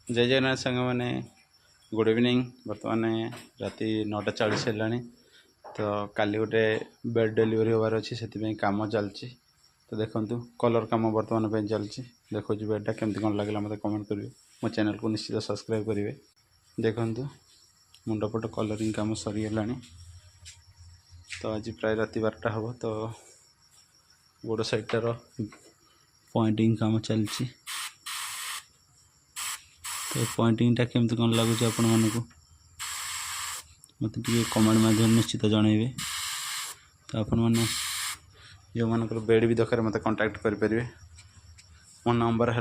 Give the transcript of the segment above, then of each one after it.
जय जगन्नाथ सांग मैंने गुड इवनिंग। बर्तमान राति 9:40 है। तो काली गोटे बेड डिलीवरी होबार अच्छी से कम चलती। तो देखो कलर कम बर्तमान चलती। देखो बेडटा केमती कौन लगे मतलब कमेंट करेंगे। मो चैनल को निश्चित सब्सक्राइब करेंगे। देखो मुंडपट कलरिंग कम सरीगला। तो आज प्राय राति 12टा हम। तो गोड़ साइटार पॉइंटिंग कम चलती। तो पॉइंटिंगटा केमती कौन लगुच आपण मानक मत कमेंट माध्यम निश्चित जनइबे। तो आपण मैंने जो मानकर बेड भी दरकार मत कांटेक्ट करें। मो नंबर है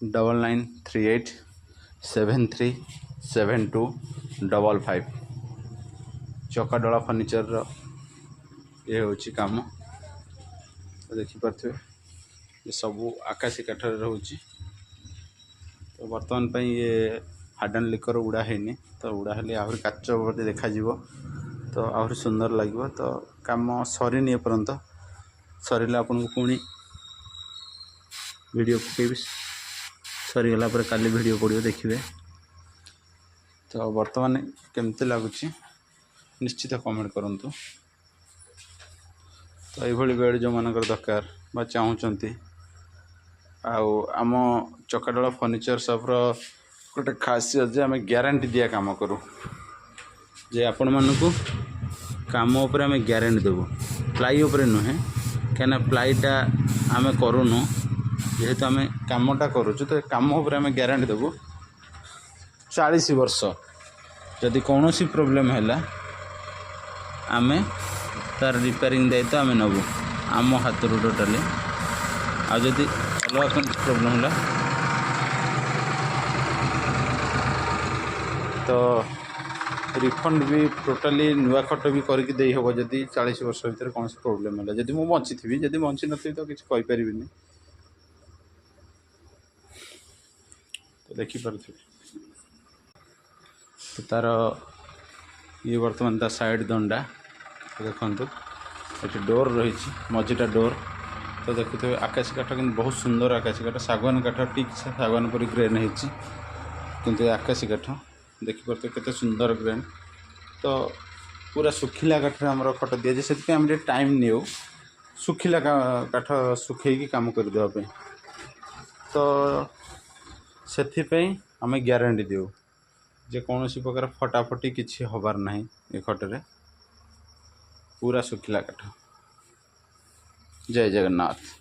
9938737255। चकाडला फर्निचर ये हूँ कम। तो देखिपे ये सबू आकाशी काठर रोचे। तो बर्तमान पे ये हार्डन लिकर उड़ा है। तो उड़ा हेले आहरी काच भली देखा तो आहरी सुंदर लगे। तो काम सरीनी एपर्यंत सरीला आपन को पुणी वीडियो पकेबी। सरीगला पर काली वीडियो पड़ो देखिए। तो बर्तमान केमती लगुच निश्चित कमेंट करूँ। तो ये बेड जो मानकर दरकार बा चाहूँगी आम चकाडला फर्निचर सप्र गोटे खासियत जे आम ग्यारंटी दिया काम करूँ। जे आपण मानू काम उपर आम ग्यारंटी देवु। प्लाई उपर नुहे क्या प्लाईटा आम करूनु जेहेतु आम कामटा करुचु। तो काम उपर आम ग्यारंटी देवु 40 वर्ष। जदि कौन सी प्रोब्लेम है आम तार रिपेयरिंग दायित्व आम नबू आम हाथ टोटाली। आदि अलग कौन प्रोब्लेम है तो रिफंड भी टोटाली नुआ खट भी करके दे हम। जदि 40 वर्ष भर कौन प्रोब्लेम है जदि मुझे बची थी जदि बची नी तो किसी कहीपर। तो देखिपे तो तार ये बर्तमान ता साइड दंडा देखु ये डोर रही मझीटा डोर। तो देखुए आकाशी काठ कि बहुत सुंदर आकाशी काठ सागवान काठ ठीक सागवान पर ग्रेन होती आकाशी काठ देखिपे केते सुंदर ग्रेन। तो पूरा सुखिला काठ आम खट दि जाए से आम टाइम नियो सुखिला काठ सुखी काम करदेवाई। तो से आम ग्यारंटी देव जे कौन सी प्रकार फटाफटी किसी हबार ना ये खटरे पूरा सुखिला काठ। जय जगन्नाथ।